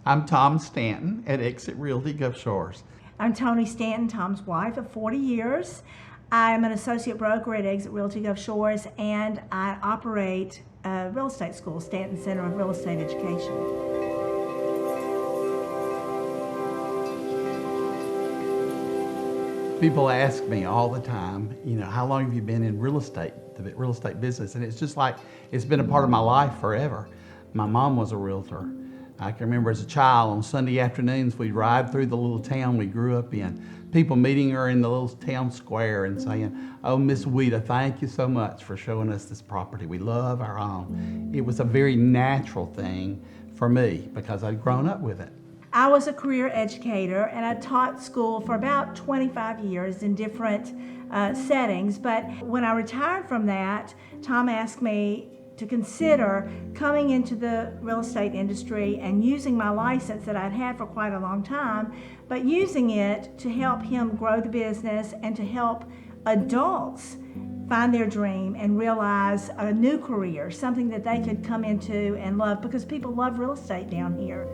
I'm Tom Stanton at EXIT Realty Gulf Shores. I'm Toni Stanton, Tom's wife of 40 years. I'm an associate broker at EXIT Realty Gulf Shores, and I operate a real estate school, Stanton Center of Real Estate Education. People ask me all the time, how long have you been in real estate, the real estate business? And it's just like, it's been a part of my life forever. My mom was a realtor. I can remember as a child on Sunday afternoons, we'd ride through the little town we grew up in, people meeting her in the little town square and saying, "Oh, Miss Weta, thank you so much for showing us this property. We love our home." It was a very natural thing for me because I'd grown up with it. I was a career educator, and I taught school for about 25 years in different settings. But when I retired from that, Tom asked me to consider coming into the real estate industry and using my license that I'd had for quite a long time, but using it to help him grow the business and to help adults find their dream and realize a new career, something that they could come into and love, because people love real estate down here.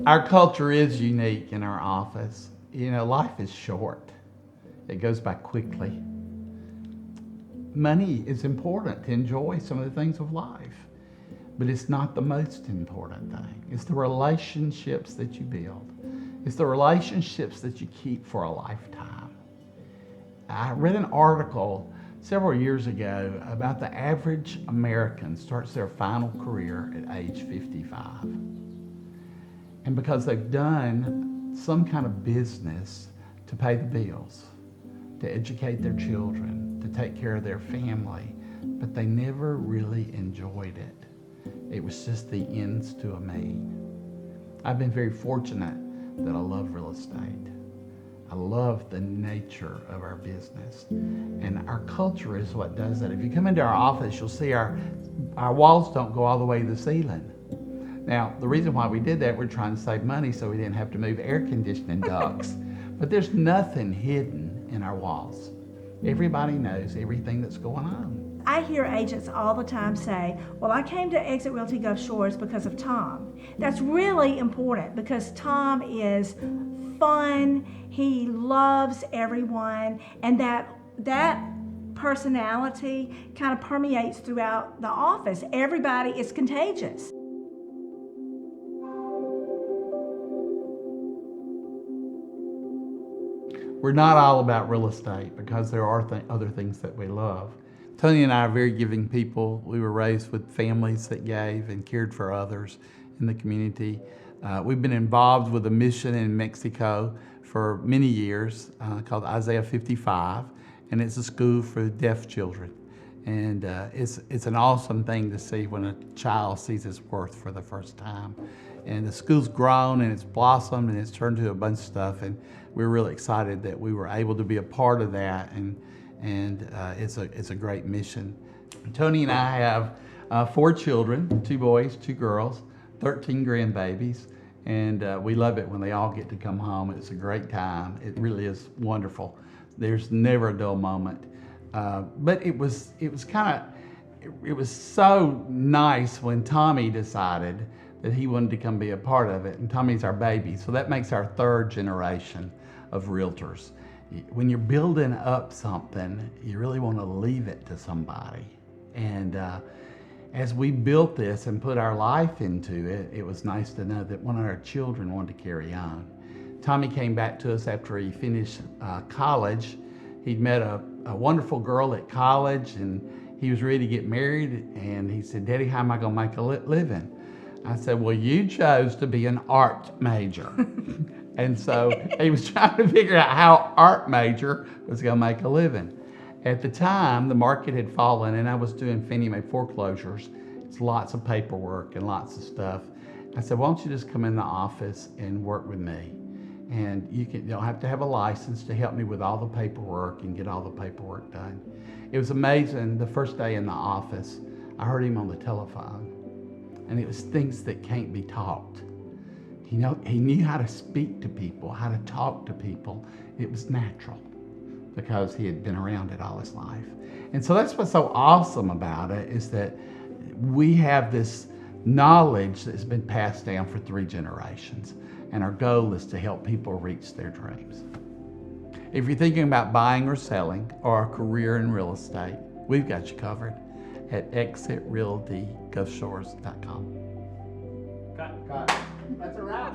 Our culture is unique in our office. Life is short. It goes by quickly. Money is important to enjoy some of the things of life, but it's not the most important thing. It's the relationships that you build. It's the relationships that you keep for a lifetime. I read an article several years ago about the average American starts their final career at age 55. And because they've done some kind of business to pay the bills, to educate their children, to take care of their family, but they never really enjoyed it. It was just the ends to a means. I've been very fortunate that I love real estate. I love the nature of our business. And our culture is what does that. If you come into our office, you'll see our walls don't go all the way to the ceiling. Now, the reason why we did that, we're trying to save money so we didn't have to move air conditioning ducts. But there's nothing hidden in our walls. Everybody knows everything that's going on. I hear agents all the time say, "Well, I came to EXIT Realty Gulf Shores because of Tom." That's really important because Tom is fun, he loves everyone, and that personality kind of permeates throughout the office. Everybody is contagious. We're not all about real estate because there are other things that we love. Toni and I are very giving people. We were raised with families that gave and cared for others in the community. We've been involved with a mission in Mexico for many years called Isaiah 55, and it's a school for deaf children. And it's an awesome thing to see when a child sees his worth for the first time. And the school's grown and it's blossomed and it's turned to a bunch of stuff, and we're really excited that we were able to be a part of that, and it's a great mission. Toni and I have 4 children, 2 boys, 2 girls, 13 grandbabies, and we love it when they all get to come home. It's a great time. It really is wonderful. There's never a dull moment. But it was so nice when Tommy decided that he wanted to come be a part of it, and Tommy's our baby, so that makes our 3rd generation of realtors. When you're building up something, you really want to leave it to somebody. And as we built this and put our life into it, it was nice to know that one of our children wanted to carry on. Tommy came back to us after he finished college. He'd met a wonderful girl at college, and he was ready to get married, and he said, "Daddy, how am I going to make a living?" I said, "Well, you chose to be an art major." And so he was trying to figure out how art major was going to make a living. At the time, the market had fallen, and I was doing Fannie Mae foreclosures. It's lots of paperwork and lots of stuff. I said, "Why don't you just come in the office and work with me? And you don't have to have a license to help me with all the paperwork and get all the paperwork done." It was amazing. The first day in the office, I heard him on the telephone, and it was things that can't be taught. He knew how to speak to people, how to talk to people. It was natural. because he had been around it all his life. And so that's what's so awesome about it, is that we have this knowledge that's been passed down for 3 generations. And our goal is to help people reach their dreams. If you're thinking about buying or selling, or a career in real estate, we've got you covered at EXIT Realty Gulf Shores.com. Got it. That's a wrap.